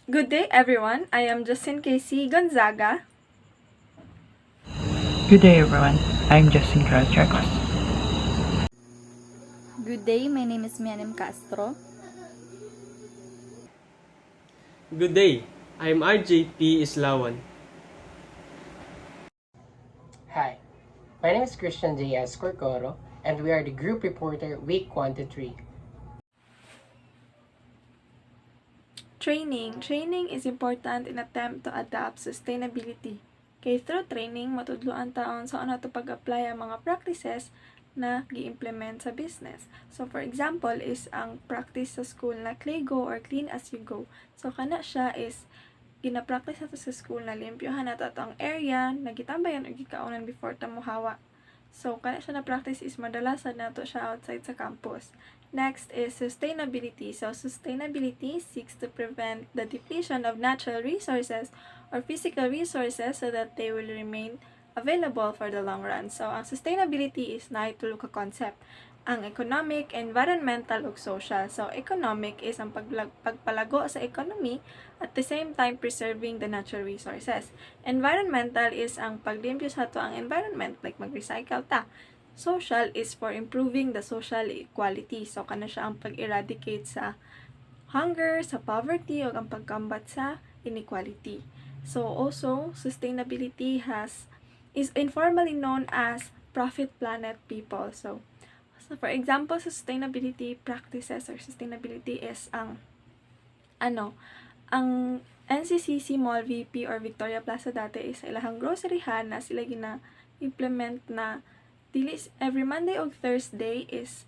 Good day, everyone. I am Justin Casey Gonzaga. Good day, everyone. I'm Justin Carachacos. Good day, my name is Mianem Castro. Good day, I'm RJP Islawan. Hi, my name is Christian Diaz Corcoro, and we are the group reporter week 1 to 3. Training is important in attempt to adapt sustainability. Kay through training, matudloan taon sa ano to pag-apply ang mga practices na gi-implement sa business. So for example is ang practice sa school na Claygo or Clean as you go. So kana siya is gina-practice nato sa school na limpyohan nato ang area na gitambayan o gikaunan before ta mohawa. So kana siya na practice is madalasan nato siya outside sa campus. Next is sustainability. So sustainability seeks to prevent the depletion of natural resources or physical resources so that they will remain available for the long run. So ang sustainability is naitulo ka concept. Ang economic, environmental, ug social. So economic is ang pagpalago sa economy at the same time preserving the natural resources. Environmental is ang paglimpyo sa ato ang environment, like mag-recycle ta. Social is for improving the social equality. So kana siya ang pag-eradicate sa hunger, sa poverty, o ang pagkambat sa inequality. So also, sustainability is informally known as profit planet people. So for example, sustainability practices or sustainability is ang NCCC Mall VP or Victoria Plaza dati is ilahang groceryhan na sila gina-implement na every Monday o Thursday is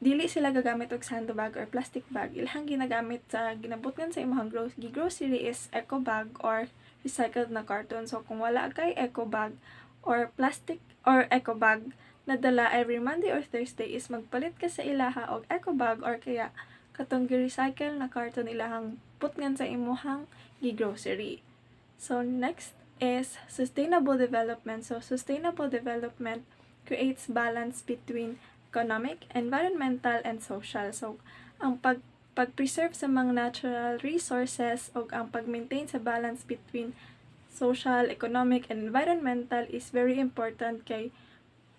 dili sila gagamit og sandbag or plastic bag. Ilahang ginagamit sa ginabutgan sa imong grocery is eco bag or recycled na carton. So kung wala kay eco bag or plastic or eco bag na dala every Monday or Thursday is magpalit ka sa ilaha og eco bag or kaya katong gi-recycle na carton ilahang putngan sa imuhang gi-grocery. So next is sustainable development. So sustainable development creates balance between economic, environmental, and social. So ang pag-preserve sa mga natural resources o ang pag-maintain sa balance between social, economic, and environmental is very important kay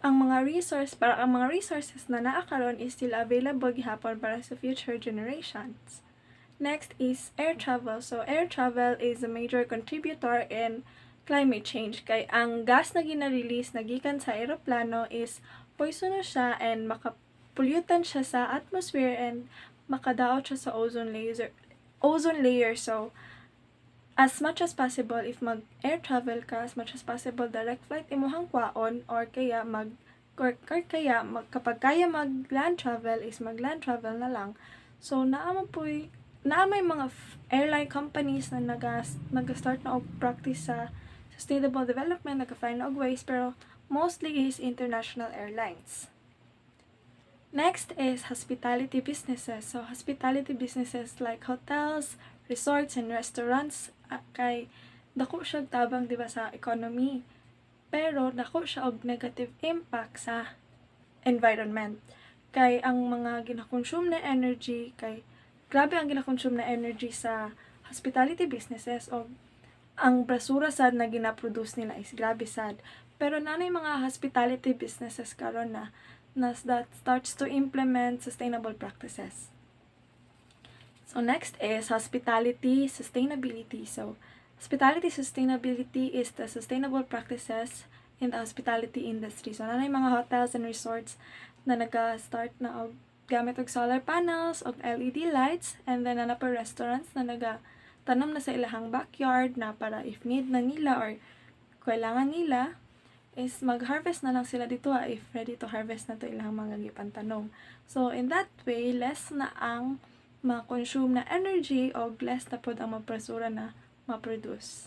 ang mga resources na naa karon is still available gihapon para sa future generations. Next is air travel. So air travel is a major contributor in climate change kay ang gas na gina-release na gikan sa eroplano is poisonous siya and makapollutant siya sa atmosphere and makadaot siya sa ozone layer. So as much as possible, if mag-air travel ka, as much as possible, direct flight imuhang kwaon or kaya kapag kaya mag-land travel is mag-land travel na lang. So naamay mga airline companies na nag-start na og practice sa sustainable development, nag-find og ways, pero mostly is international airlines. Next is hospitality businesses. So hospitality businesses like hotels, resorts, and restaurants kay dako siya tabang diba sa economy. Pero dako siya og negative impact sa environment. Kay ang mga ginakonsume na energy kay grabe ang ginakonsume na energy sa hospitality businesses o ang basura sad na gina-produce nila is grabe sad. Pero nanay mga hospitality businesses karon na that starts to implement sustainable practices. So next is hospitality sustainability. So hospitality sustainability is the sustainable practices in the hospitality industry. So nanay mga hotels and resorts na naga-start na og gamit og solar panels og LED lights, and then na pa restaurants na tanom na sa ilahang backyard na para if need na nila or kailangan nila is mag-harvest na lang sila dito if ready to harvest na to ilahang mga gipantanom. So in that way, less na ang ma-consume na energy o less na pod ang maprasura na ma-produce.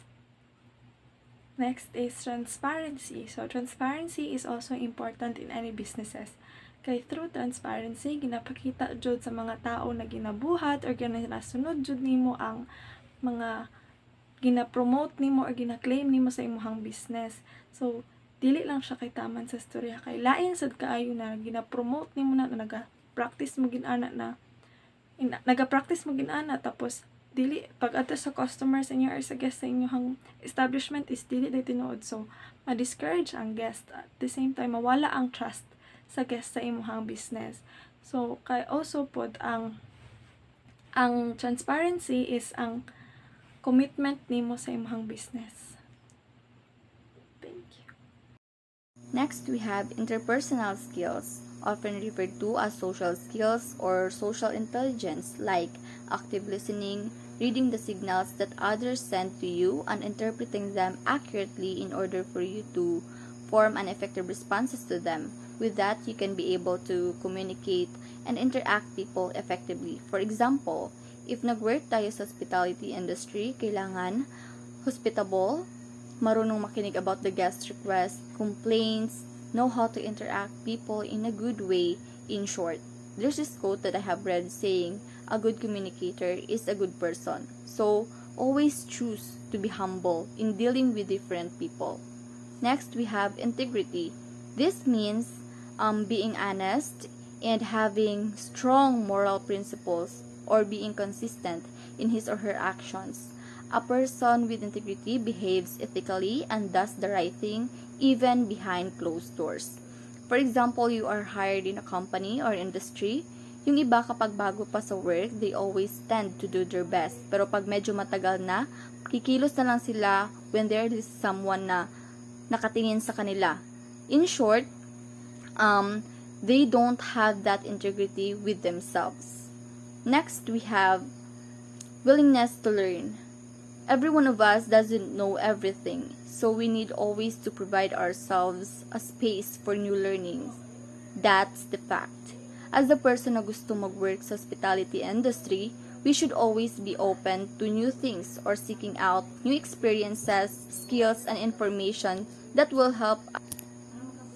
Next is transparency. So transparency is also important in any businesses. Kay through transparency, ginapakita jud sa mga tao na ginabuhat or ginasunod jud nimo ang mga gina-promote nimo or gina-claim nimo sa imong business. So dili lang siya kay taman sa storya kay lain sad kaayo na gina-promote nimo na naga-practice mo ginana tapos dili pag ato sa customers inyo or sa guest sa inyong establishment is dili day tinuod, so ma-discourage ang guest, at the same time mawala ang trust sa guest sa imong business. So kay also pod ang transparency is ang commitment nimo sa imong business. Thank you. Next, we have interpersonal skills, often referred to as social skills or social intelligence, like active listening, reading the signals that others send to you, and interpreting them accurately in order for you to form an effective responses to them. With that, you can be able to communicate and interact people effectively. For example, if nag-work tayo sa hospitality industry, kailangan hospitable, marunong makinig about the guest request, complaints, know how to interact people in a good way. In short, there's this quote that I have read saying, a good communicator is a good person. So, always choose to be humble in dealing with different people. Next, we have integrity. This means being honest and having strong moral principles or being consistent in his or her actions. A person with integrity behaves ethically and does the right thing even behind closed doors. For example, you are hired in a company or industry. Yung iba kapag bago pa sa work, they always tend to do their best. Pero pag medyo matagal na, kikilos na lang sila when there is someone na nakatingin sa kanila. In short, they don't have that integrity with themselves. Next, we have willingness to learn. Every one of us doesn't know everything, so we need always to provide ourselves a space for new learnings. That's the fact. As a person na gusto mag-work sa hospitality industry, we should always be open to new things or seeking out new experiences, skills, and information that will help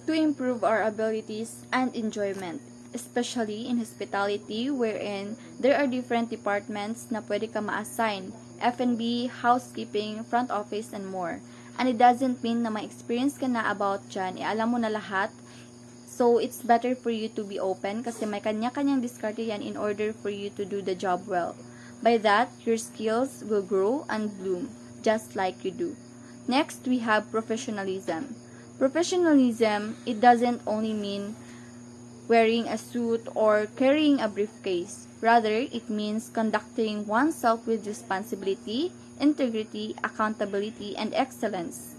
to improve our abilities and enjoyment, especially in hospitality wherein there are different departments na pwede ka ma-assign, F&B, housekeeping, front office, and more. And it doesn't mean na may experience ka na about dyan, alam mo na lahat. So, it's better for you to be open kasi may kanya-kanyang diskarte yan in order for you to do the job well. By that, your skills will grow and bloom, just like you do. Next, we have professionalism. Professionalism, it doesn't only mean wearing a suit or carrying a briefcase. Rather, it means conducting oneself with responsibility, integrity, accountability, and excellence.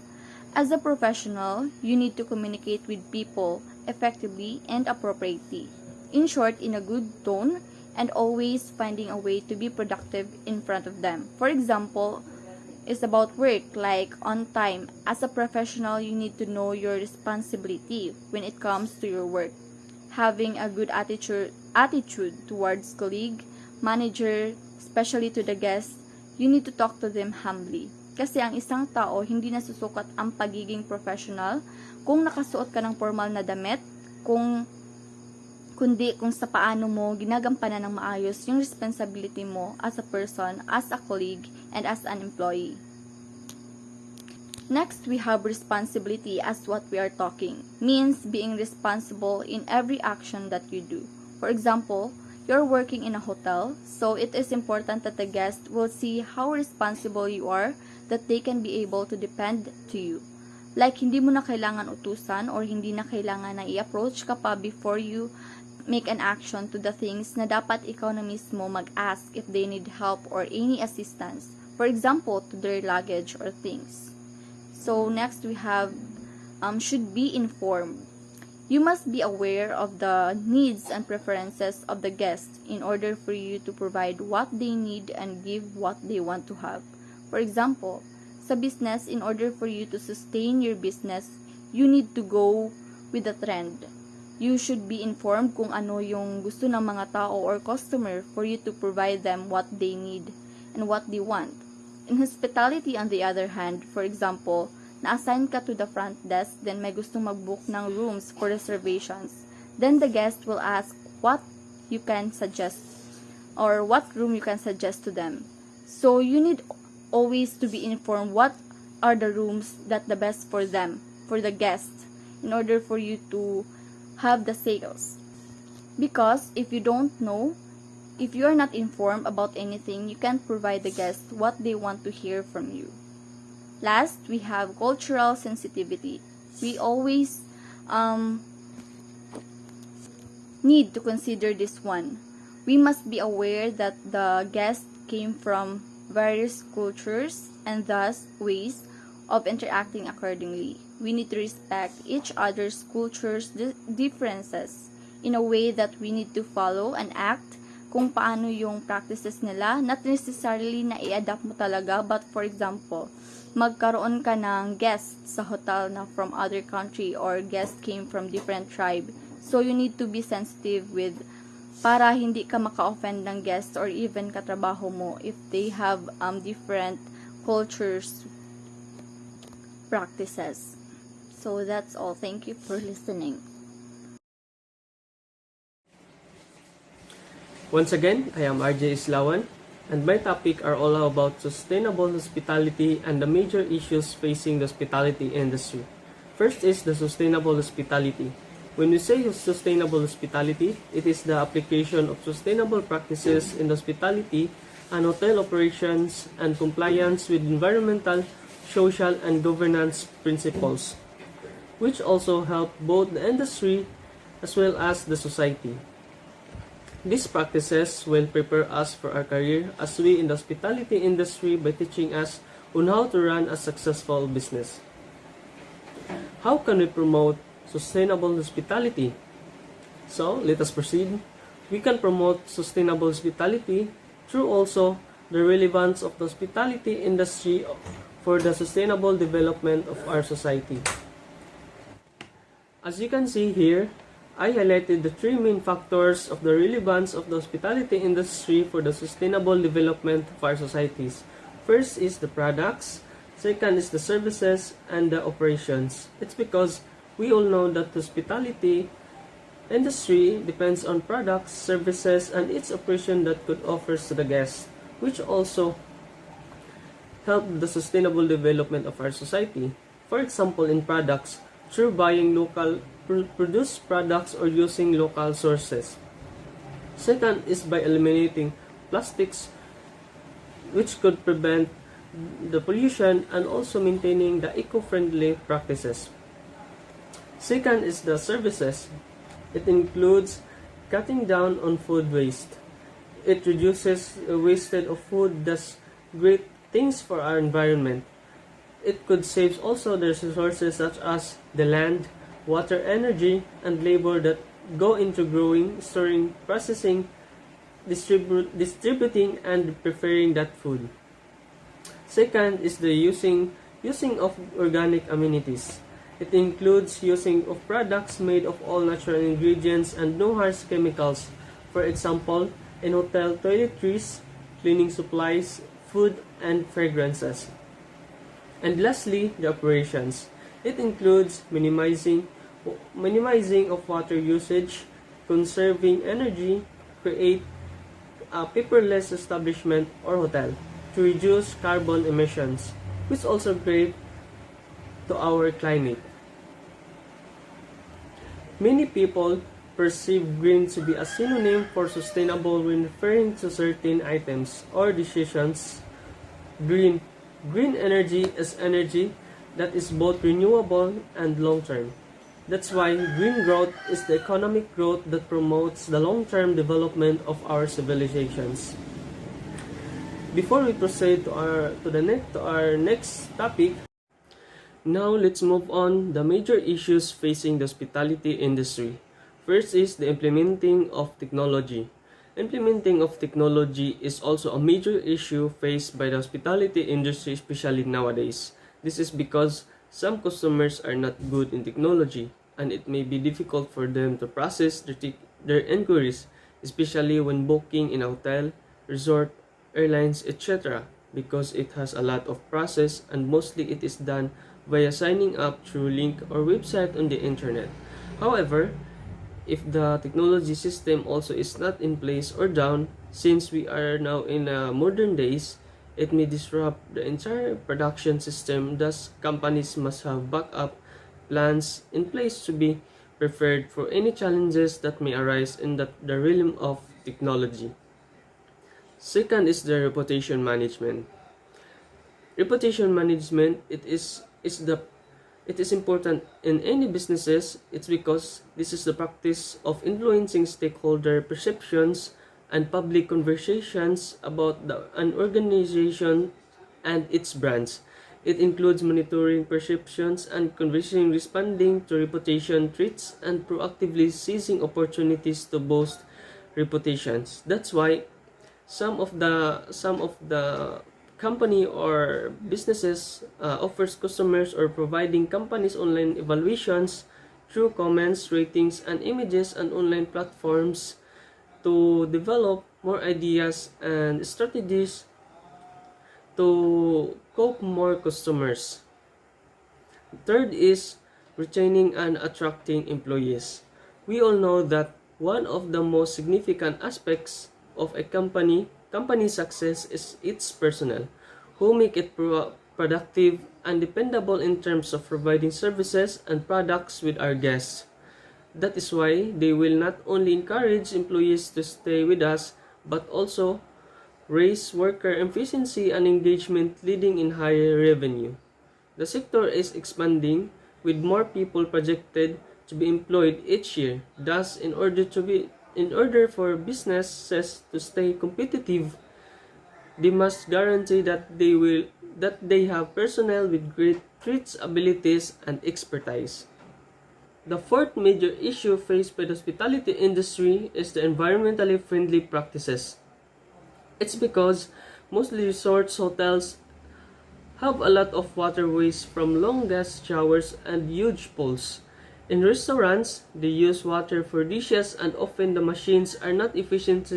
As a professional, you need to communicate with people effectively and appropriately. In short, in a good tone, and always finding a way to be productive in front of them. For example, it's about work, like on time. As a professional, you need to know your responsibility when it comes to your work. Having a good attitude towards colleague, manager, especially to the guests, you need to talk to them humbly. Kasi ang isang tao, hindi nasusukat ang pagiging professional kung nakasuot ka ng formal na damit, kundi kung sa paano mo ginagampanan ng maayos yung responsibility mo as a person, as a colleague, and as an employee. Next, we have responsibility as what we are talking. Means being responsible in every action that you do. For example, you're working in a hotel, so it is important that the guest will see how responsible you are, that they can be able to depend to you. Like, hindi mo na kailangan utusan or hindi na kailangan na i-approach ka pa before you make an action to the things na dapat ikaw na mismo mag-ask if they need help or any assistance. For example, to their luggage or things. So, next we have, should be informed. You must be aware of the needs and preferences of the guest in order for you to provide what they need and give what they want to have. For example, sa business, in order for you to sustain your business, you need to go with the trend. You should be informed kung ano yung gusto ng mga tao or customer for you to provide them what they need and what they want. In hospitality, on the other hand, for example, na-assign ka to the front desk, then may gustong mag-book ng rooms for reservations. Then the guest will ask what you can suggest or what room you can suggest to them. So you need always to be informed what are the rooms that the best for them, for the guests, in order for you to have the sales. Because if you don't know, If you are not informed about anything, you can't provide the guests what they want to hear from you. Last, we have cultural sensitivity. We always need to consider this one. We must be aware that the guest came from various cultures and thus ways of interacting accordingly. We need to respect each other's cultures' differences in a way that we need to follow and act kung paano yung practices nila. Not necessarily na i-adapt mo talaga, but for example, magkaroon ka ng guest sa hotel na from other country or guest came from different tribe. So you need to be sensitive with para hindi ka maka-offend ng guests or even katrabaho mo if they have different cultures practices. So that's all. Thank you for listening. Once again, I am RJ Islawan, and my topic are all about sustainable hospitality and the major issues facing the hospitality industry. First is the sustainable hospitality. When we say sustainable hospitality, it is the application of sustainable practices in hospitality and hotel operations and compliance with environmental, social, and governance principles, which also help both the industry as well as the society. These practices will prepare us for our career as we in the hospitality industry by teaching us on how to run a successful business. How can we promote sustainable hospitality? So, let us proceed. We can promote sustainable hospitality through also the relevance of the hospitality industry for the sustainable development of our society. As you can see here, I highlighted the three main factors of the relevance of the hospitality industry for the sustainable development of our societies. First is the products, second is the services, and the operations. It's because we all know that the hospitality industry depends on products, services, and its operation that could offers to the guests, which also help the sustainable development of our society. For example, in products, through buying local produced products or using local sources. Second is by eliminating plastics, which could prevent the pollution and also maintaining the eco-friendly practices. Second is the services. It includes cutting down on food waste. It reduces wasted of food, thus great things for our environment. It could save also the resources such as the land, water, energy, and labor that go into growing, storing, processing, distributing, and preparing that food. Second is the using of organic amenities. It includes using of products made of all natural ingredients and no harsh chemicals. For example, in hotel toiletries, cleaning supplies, food, and fragrances. And lastly, the operations. It includes minimizing of water usage, conserving energy, create a paperless establishment or hotel to reduce carbon emissions, which is also great to our climate. Many people perceive green to be a synonym for sustainable when referring to certain items or decisions. Green energy is energy that is both renewable and long-term. That's why green growth is the economic growth that promotes the long-term development of our civilizations. Before we proceed to our next topic, now let's move on the major issues facing the hospitality industry. First is the implementing of technology. Implementing of technology is also a major issue faced by the hospitality industry, especially nowadays. This is because some customers are not good in technology, and it may be difficult for them to process their inquiries, especially when booking in a hotel, resort, airlines, etc., because it has a lot of process and mostly it is done via signing up through link or website on the internet. However, if the technology system also is not in place or down, since we are now in modern days, it may disrupt the entire production system. Thus, companies must have backup plans in place to be prepared for any challenges that may arise in the realm of technology. Second is the reputation management. Reputation management, it is important in any businesses. It's because this is the practice of influencing stakeholder perceptions and public conversations about an organization and its brands. It includes monitoring perceptions and conversing, responding to reputation threats, and proactively seizing opportunities to boost reputations. That's why some of the company or businesses offers customers or providing companies online evaluations through comments, ratings, and images and online platforms to develop more ideas and strategies to cope more customers. Third is retaining and attracting employees. We all know that one of the most significant aspects of a company success is its personnel, who make it productive and dependable in terms of providing services and products with our guests. That is why they will not only encourage employees to stay with us, but also raise worker efficiency and engagement, leading in higher revenue. The sector is expanding, with more people projected to be employed each year. Thus, in order for businesses to stay competitive, they must guarantee that they have personnel with great traits, abilities, and expertise. The fourth major issue faced by the hospitality industry is the environmentally friendly practices. It's because most resorts, hotels have a lot of waterways from long guest showers and huge pools. In restaurants, they use water for dishes and often the machines are not efficient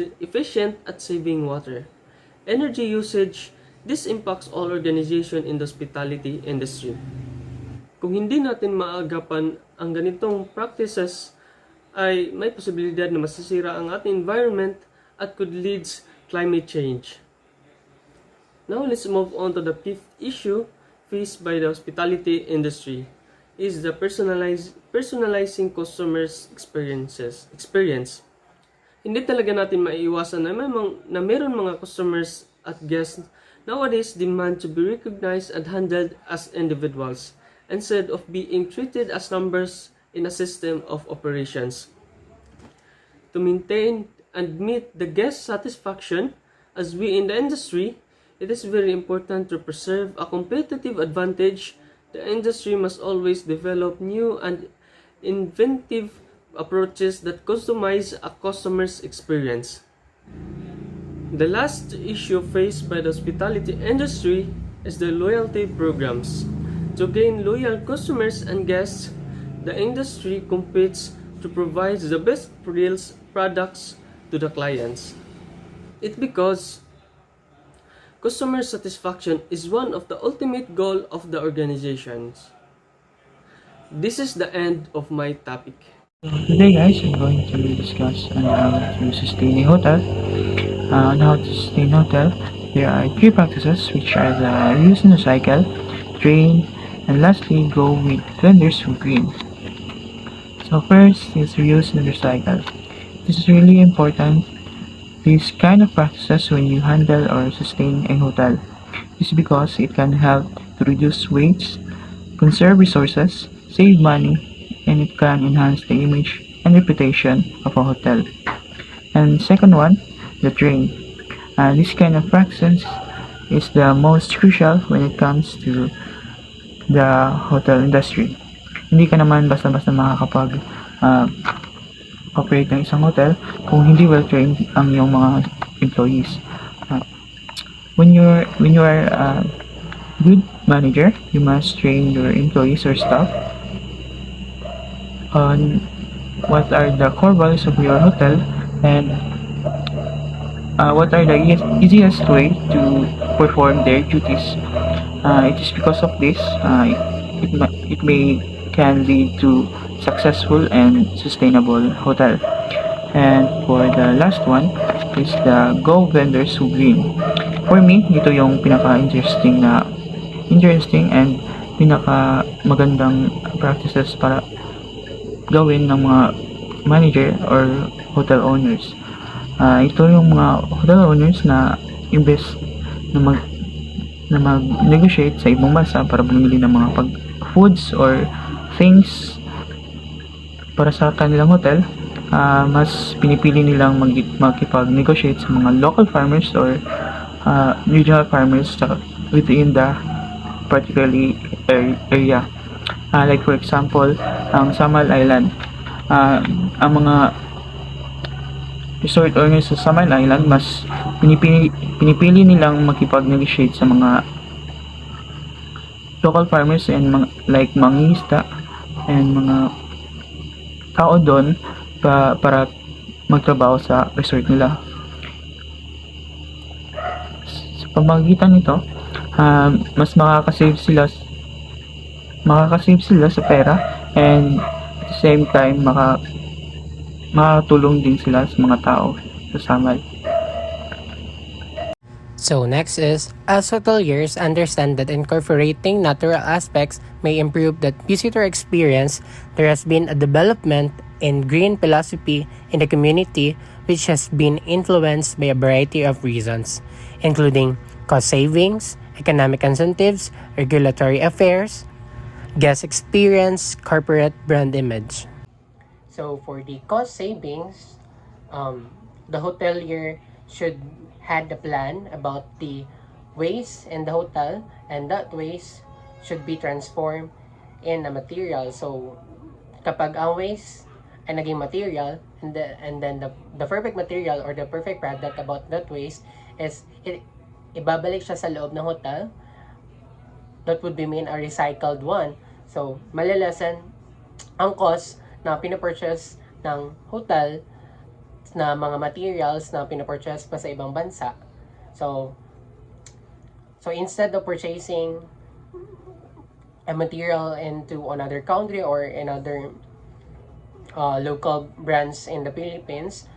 at saving water. Energy usage, this impacts all organizations in the hospitality industry. Kung hindi natin maagapan ang ganitong practices, ay may posibilidad na masisira ang ating environment at could lead climate change. Now let's move on to the fifth issue faced by the hospitality industry is the personalizing customers experience. Hindi talaga natin maiiwasan na meron mga customers at guests nowadays demand to be recognized and handled as individuals instead of being treated as numbers in a system of operations. To maintain and meet the guest satisfaction as we in the industry, it is very important to preserve a competitive advantage. The industry must always develop new and inventive approaches that customize a customer's experience. The last issue faced by the hospitality industry is the loyalty programs. To gain loyal customers and guests, the industry competes to provide the best deals products to the clients. It's because customer satisfaction is one of the ultimate goal of the organizations. This is the end of my topic. Today guys, I'm going to discuss on how to sustain a hotel. On how to sustain a hotel, there are three practices which are the reuse and recycle, drain, and lastly go with vendors who green. So first is reuse and recycle. This is really important. These kind of practices when you handle or sustain a hotel. This is because it can help to reduce waste, conserve resources, save money, and it can enhance the image and reputation of a hotel. And second one, the drain. This kind of practice is the most crucial when it comes to the hotel industry. Hindi ka naman basta-basta makakapag operate ng isang hotel kung hindi well trained ang iyong mga employees. When you are a good manager, you must train your employees or staff on what are the core values of your hotel and what are the easiest way to perform their duties. It is because of this it can lead to successful and sustainable hotel. And for the last one is the go vendors who green. For me, ito yung pinaka-interesting and pinaka magandang practices para gawin ng mga manager or hotel owners. Ito yung mga hotel owners na imbes na mag-negotiate sa ibang bansa para bumili ng mga foods or things para sa kanilang hotel, mas pinipili nilang makipag-negotiate sa mga local farmers or regional farmers within the particularly area. Like for example, ang Samal Island, ang mga resort owners sa Samal Island, mas pinipili nilang makipag-negotiate sa mga local farmers and like mangingisda and mga tao doon para magtrabaho sa resort nila. Sa pamamagitan nito, mas makakasave sila sa pera, and at the same time makatulong din sila sa mga tao sa Samal. So next is, as hoteliers understand that incorporating natural aspects may improve the visitor experience, there has been a development in green philosophy in the community which has been influenced by a variety of reasons, including cost savings, economic incentives, regulatory affairs, guest experience, corporate brand image. So for the cost savings, the hotelier should had a plan about the waste in the hotel, and that waste should be transformed in a material. So kapag ang waste ay naging material, and then the perfect material or the perfect product about that waste is ibabalik siya sa loob ng hotel, that would be mean a recycled one. So malalasan ang cost na pinapurchase ng hotel na mga materials na pinapurchase pa sa ibang bansa. So instead of purchasing a material into another country or another local brands in the Philippines,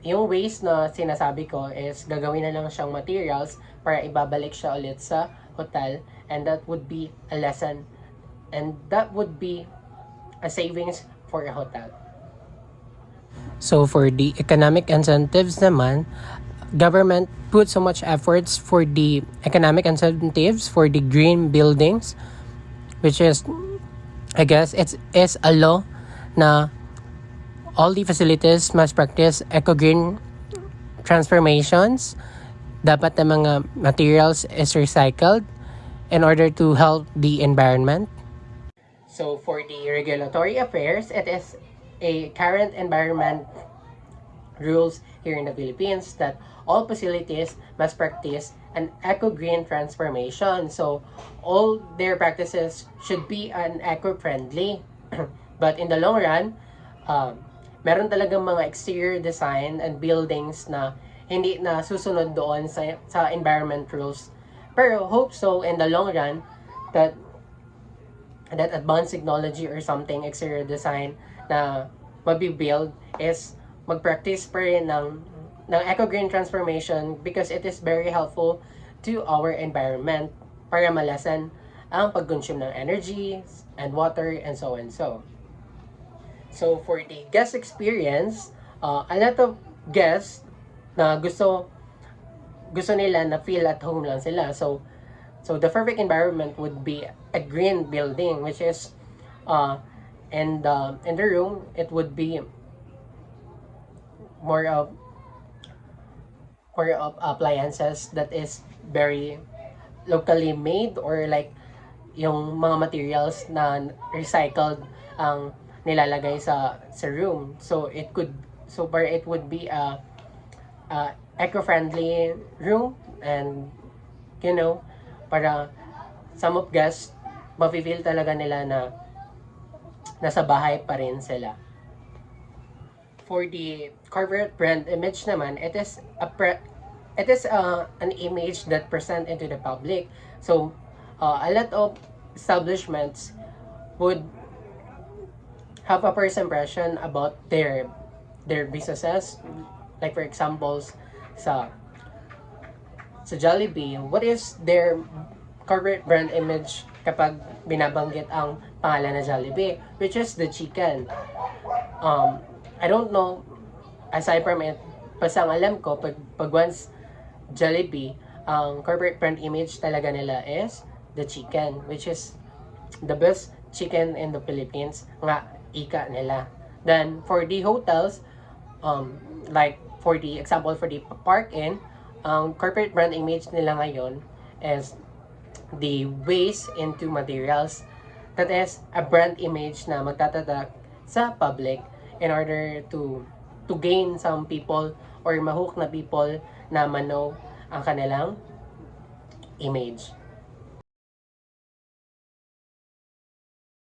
yung waste na sinasabi ko is gagawin na lang siyang materials para ibabalik siya ulit sa hotel, and that would be a lesson, and that would be a savings for a hotel. So for the economic incentives naman, government put so much efforts for the economic incentives for the green buildings, which is, I guess, it's a law na all the facilities must practice eco-green transformations. Dapat na mga materials is recycled in order to help the environment. So for the regulatory affairs, it is a current environment rules here in the Philippines that all facilities must practice an eco-green transformation. So all their practices should be an eco-friendly. But in the long run, meron talagang mga exterior design and buildings na hindi na susunod doon sa environment rules. Pero hope so in the long run that advanced technology or something exterior design na mabibuild is mag-practice pa rin ng eco-green transformation, because it is very helpful to our environment para malasan ang pag-consume ng energy and water and so and so. So for the guest experience, a lot of guests na gusto nila na feel at home lang sila. So the perfect environment would be a green building, which is in the room it would be more of appliances that is very locally made, or like yung mga materials na recycled ang nilalagay sa room. So it would be a eco-friendly room, and para some of guests mafe-feel talaga nila na nasa bahay pa rin sila. For the corporate brand image naman, it is an image that present into the public. So a lot of establishments would have a first impression about their businesses. Like for example, sa Jollibee, what is their corporate brand image kapag binabanggit ang pangalan na Jollibee, which is the chicken. I don't know aside from it, basta ang alam ko, pag once Jollibee, ang corporate brand image talaga nila is the chicken, which is the best chicken in the Philippines, nga ika nila. Then, for the hotels, like for the example, for the Park Inn, ang corporate brand image nila ngayon is the waste into materials. That is a brand image na magtatatak sa public in order to gain some people or mahook na people na mano ang kanilang image.